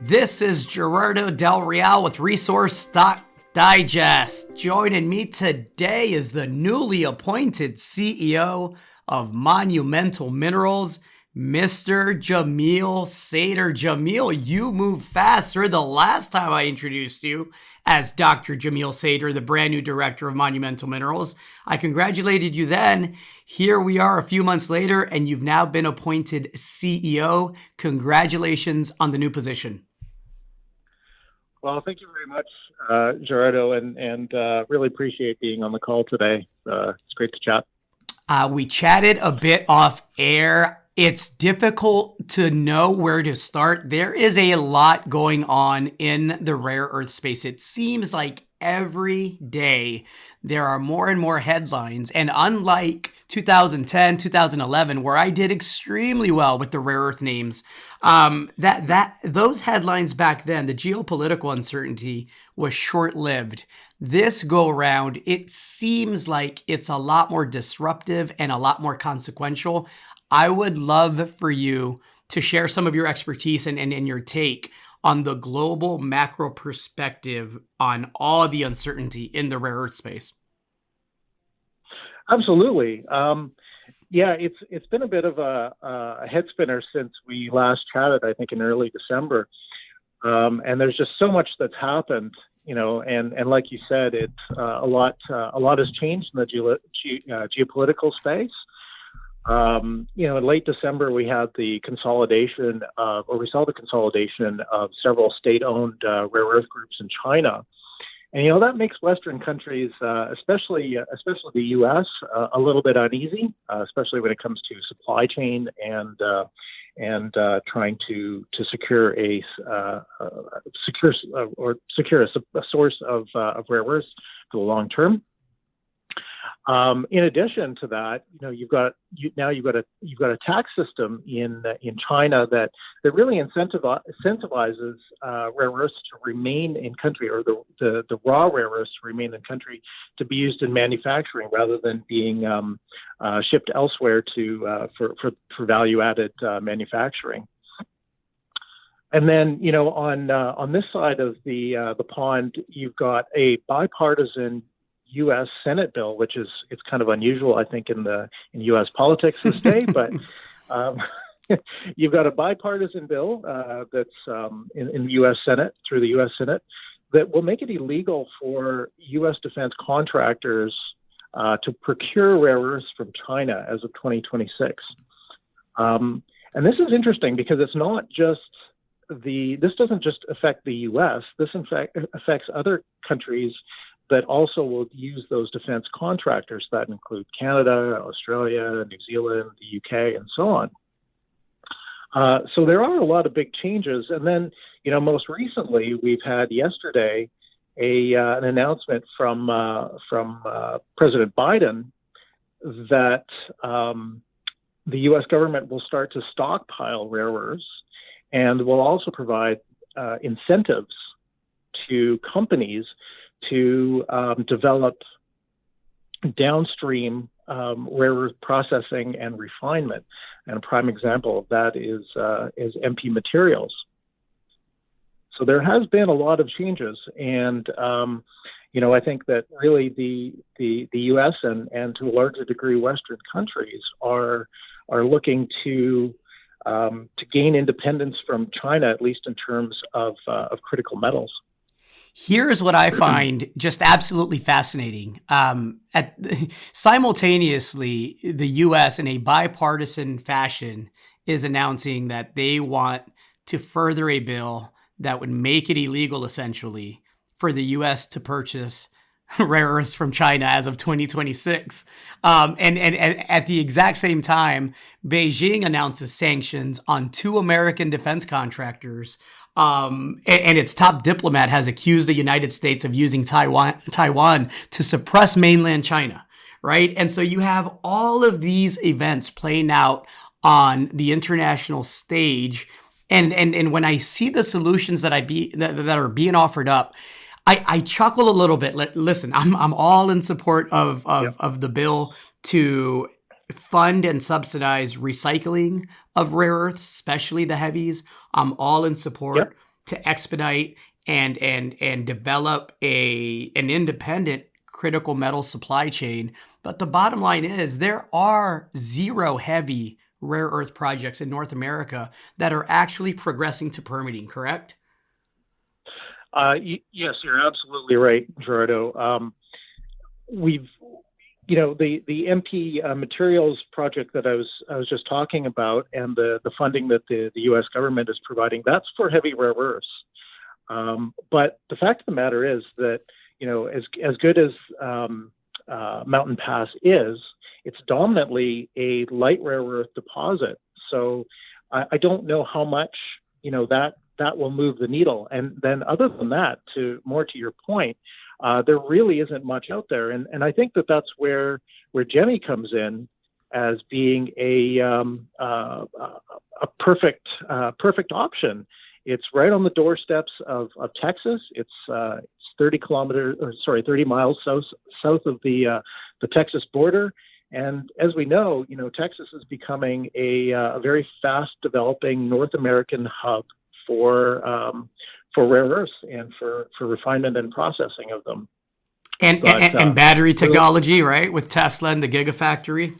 This is Gerardo Del Real with Resource Stock Digest. Joining me today is the newly appointed CEO of Monumental Minerals, Mr. Jamil Sater. Jamil, you moved faster the last time I introduced you as Dr. Jamil Sater, the brand new director of Monumental Minerals. I congratulated you then. Here we are a few months later, and you've now been appointed CEO. Congratulations on the new position. Well, thank you very much, Gerardo, and really appreciate being on the call today. It's great to chat. We chatted a bit off air. It's difficult to know where to start. There is a lot going on in the rare earth space. It seems like every day there are more and more headlines. And unlike 2010, 2011, where I did extremely well with the rare earth names, those headlines back then, the geopolitical uncertainty was short-lived. This go around, it seems like it's a lot more disruptive and a lot more consequential. I would love for you to share some of your expertise and your take on the global macro perspective on all the uncertainty in the rare earth space. Absolutely. Yeah, it's been a bit of a head spinner since we last chatted, I think in early December. And there's just so much that's happened, and like you said, it's a lot has changed in the geopolitical space. In late December, we had the consolidation we saw the consolidation of several state-owned rare earth groups in China. And, that makes Western countries, especially the U.S., a little bit uneasy, especially when it comes to supply chain and trying to secure a source of rare earths for the long term. In addition to that, you've got a tax system in China that really incentivizes rare earths to remain in country, or the raw rare earths to remain in country to be used in manufacturing rather than being shipped elsewhere for value added manufacturing. And then, on this side of the pond, you've got a bipartisan U.S. Senate bill, which it's kind of unusual, I think, in U.S. politics this day. But you've got a bipartisan bill that's in the U.S. Senate, through the U.S. Senate, that will make it illegal for U.S. defense contractors to procure rare earths from China as of 2026. And this is interesting because it's not just this doesn't just affect the U.S. This in fact affects other countries that also will use those defense contractors. That include Canada, Australia, New Zealand, the UK, and so on. So there are a lot of big changes. And then, most recently, we've had yesterday an announcement from President Biden that the U.S. government will start to stockpile rare earths and will also provide incentives to companies to develop downstream rare earth processing and refinement. And a prime example of that is MP Materials. So there has been a lot of changes, and I think that really the U.S. and to a larger degree Western countries are looking to gain independence from China, at least in terms of critical metals. Here's what I find just absolutely fascinating. Simultaneously, the U.S. in a bipartisan fashion is announcing that they want to further a bill that would make it illegal, essentially, for the U.S. to purchase rare earths from China as of 2026. And at the exact same time, Beijing announces sanctions on 2 American defense contractors. And its top diplomat has accused the United States of using Taiwan to suppress mainland China, right? And so you have all of these events playing out on the international stage. And when I see the solutions that are being offered up, I chuckle a little bit. Listen, I'm all in support of the bill to fund and subsidize recycling of rare earths, especially the heavies. I'm all in support. Yep. to expedite and develop an independent critical metal supply chain. But the bottom line is there are zero heavy rare earth projects in North America that are actually progressing to permitting, correct? Yes, you're absolutely right, Gerardo. We've, the MP materials project that I was just talking about, and the funding that the U.S. government is providing, that's for heavy rare earths. But the fact of the matter is that, as good as Mountain Pass is, it's dominantly a light rare earth deposit. So I don't know how much, that will move the needle. And then other than that, to your point, there really isn't much out there. And I think that's where Jamil comes in as being a perfect option. It's right on the doorsteps of Texas. It's 30 miles south of the Texas border. And as we know, Texas is becoming a very fast developing North American hub for rare earths and for refinement and processing of them. And battery technology, right? With Tesla and the Gigafactory.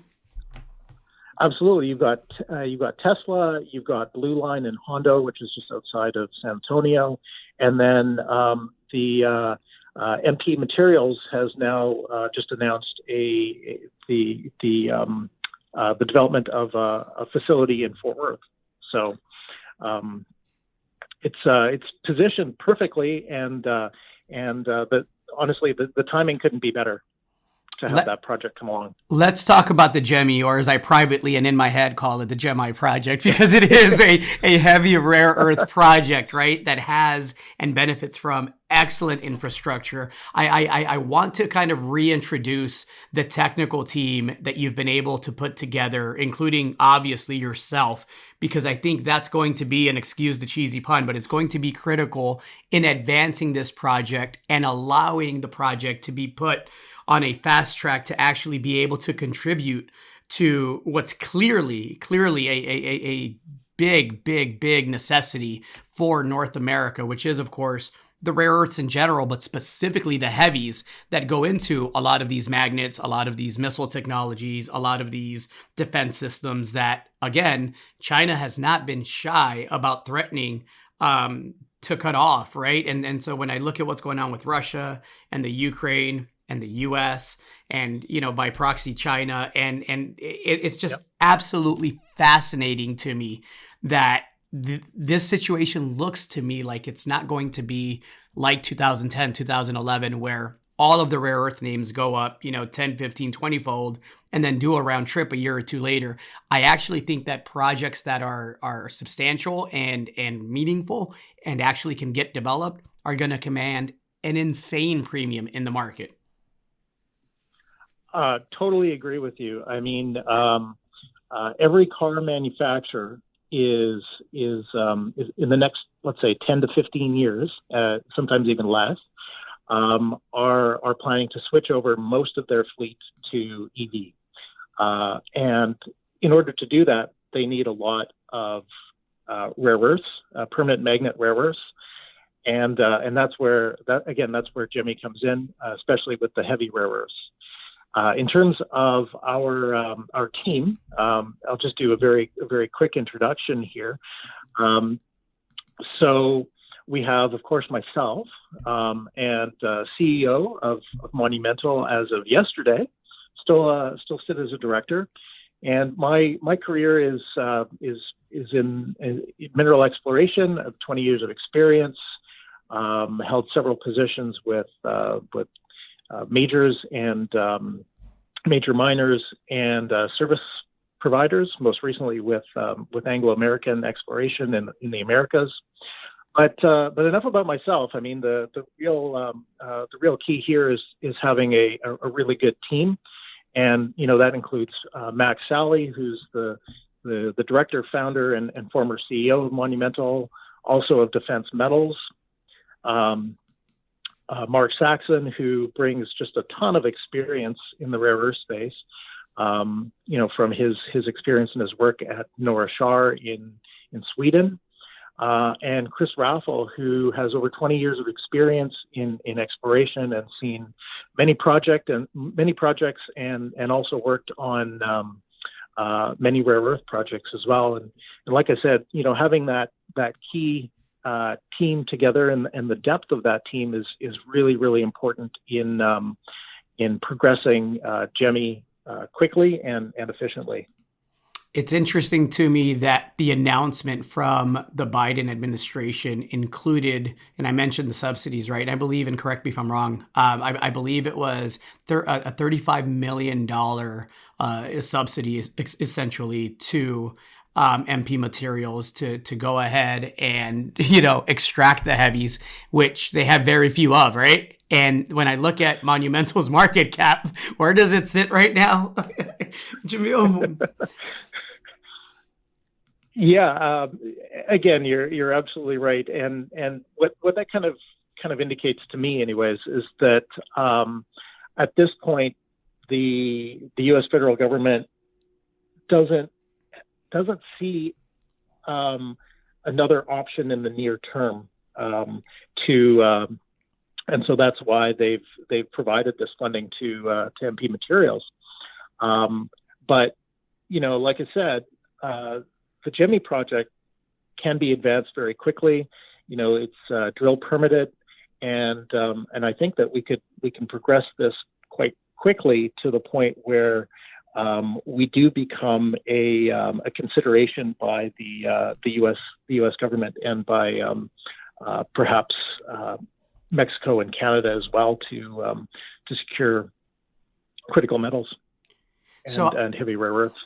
Absolutely. You've got Tesla, you've got Blue Line in Hondo, which is just outside of San Antonio, and then the MP Materials has now just announced the development of a facility in Fort Worth. So it's positioned perfectly, and honestly, the timing couldn't be better to have that project come along. Let's talk about the Gemi, or as I privately and in my head call it, the Gemi project, because it is a heavy rare earth project, right? That has and benefits from excellent infrastructure. I want to kind of reintroduce the technical team that you've been able to put together, including obviously yourself, because I think that's going to be, and excuse the cheesy pun, but it's going to be critical in advancing this project and allowing the project to be put on a fast track to actually be able to contribute to what's clearly a big necessity for North America, which is, of course, the rare earths in general, but specifically the heavies that go into a lot of these magnets, a lot of these missile technologies, a lot of these defense systems that, again, China has not been shy about threatening to cut off, right? And so when I look at what's going on with Russia and the Ukraine and the U.S. and, by proxy China, and it's just absolutely fascinating to me that this situation looks to me like it's not going to be like 2010, 2011, where all of the rare earth names go up, 10, 15, 20 fold, and then do a round trip a year or two later. I actually think that projects that are substantial and meaningful and actually can get developed are going to command an insane premium in the market. Totally agree with you. I mean, every car manufacturer is in the next, let's say, 10 to 15 years, sometimes even less, are planning to switch over most of their fleet to EV. And in order to do that, they need a lot of rare earths, permanent magnet rare earths. And that's where Jamil comes in, especially with the heavy rare earths. In terms of our team, I'll just do a very quick introduction here. So we have, of course, myself and CEO of Monumental as of yesterday. Still sit as a director, and my career is in mineral exploration. Of 20 years of experience, held several positions with majors and major miners and service providers, most recently with Anglo American Exploration in the Americas. But enough about myself. I mean, the real key here is having a really good team, and that includes Max Sally, who's the director, founder, and former CEO of Monumental, also of Defense Metals. Mark Saxon, who brings just a ton of experience in the rare earth space, from his experience and his work at Norra Shar in Sweden. and Chris Raffel, who has over 20 years of experience in exploration and seen many projects and also worked on many rare earth projects as well. And like I said, having that key team together and the depth of that team is really, really important in progressing GEMI quickly and efficiently. It's interesting to me that the announcement from the Biden administration included, and I mentioned the subsidies, right? I believe, and correct me if I'm wrong, I believe it was a $35 million subsidy essentially to MP Materials to go ahead and, extract the heavies, which they have very few of, right? And when I look at Monumental's market cap, where does it sit right now? Jamil? Yeah, again, you're absolutely right, and what that kind of indicates to me, anyways, is that at this point, the U.S. federal government doesn't see another option in the near term and so that's why they've provided this funding to MP Materials. But like I said, the GEMI project can be advanced very quickly. It's drill permitted, and I think that we can progress this quite quickly to the point where we do become a consideration by the U.S. government and by perhaps Mexico and Canada as well to secure critical metals and heavy rare earths.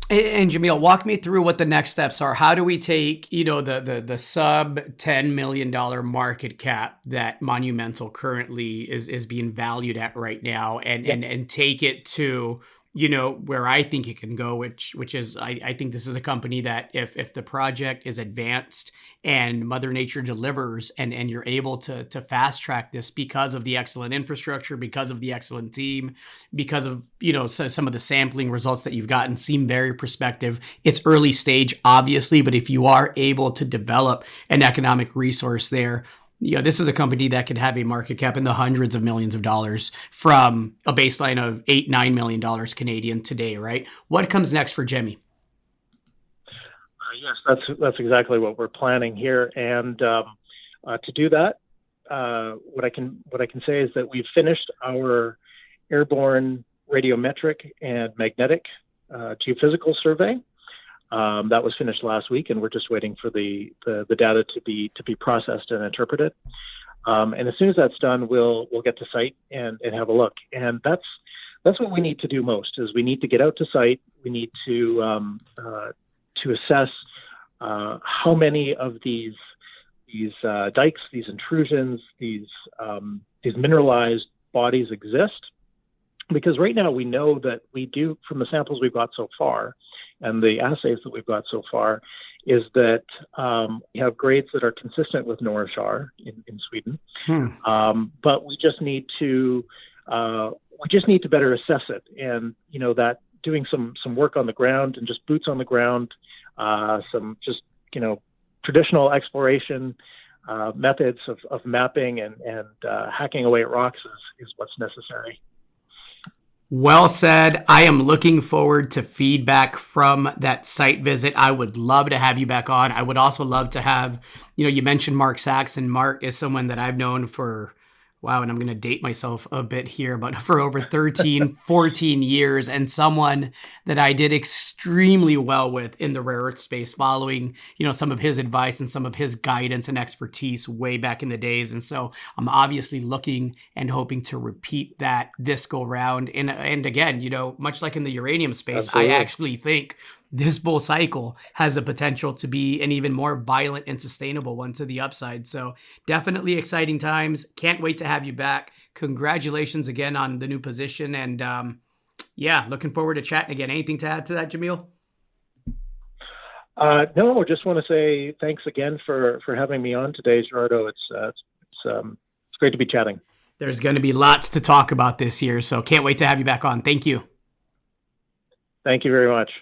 And Jamil, walk me through what the next steps are. How do we take, the sub $10 million market cap that Monumental currently is being valued at right now and take it to, where I think it can go, which is, I think this is a company that if the project is advanced and Mother Nature delivers and you're able to fast track this because of the excellent infrastructure, because of the excellent team, because of, so some of the sampling results that you've gotten seem very prospective. It's early stage, obviously, but if you are able to develop an economic resource there, this is a company that could have a market cap in the hundreds of millions of dollars from a baseline of $8-9 million Canadian today, right? What comes next for GEMI? Yes, that's exactly what we're planning here, and to do that, what I can say is that we've finished our airborne radiometric and magnetic geophysical survey. That was finished last week, and we're just waiting for the data to be processed and interpreted. And as soon as that's done, we'll get to site and have a look. And that's what we need to do most. Is we need to get out to site. We need to assess how many of these dikes, these intrusions, these mineralized bodies exist. Because right now we know that we do, from the samples we've got so far, and the assays that we've got so far, is that we have grades that are consistent with Norra Shar in Sweden. But we just need to better assess it, and that doing some work on the ground and just boots on the ground, some just traditional exploration methods of mapping and hacking away at rocks is what's necessary. Well said. I am looking forward to feedback from that site visit. I would love to have you back on. I would also love to have, you mentioned Mark Saxon. Mark is someone that I've known for, wow, and I'm going to date myself a bit here, but for over 13, 14 years, and someone that I did extremely well with in the rare earth space, following, some of his advice and some of his guidance and expertise way back in the days. And so I'm obviously looking and hoping to repeat that this go round. And again, much like in the uranium space, absolutely. I actually think this bull cycle has the potential to be an even more violent and sustainable one to the upside. So definitely exciting times. Can't wait to have you back. Congratulations again on the new position. And looking forward to chatting again. Anything to add to that, Jamil? No, just want to say thanks again for having me on today, Gerardo. It's great to be chatting. There's going to be lots to talk about this year, so can't wait to have you back on. Thank you. Thank you very much.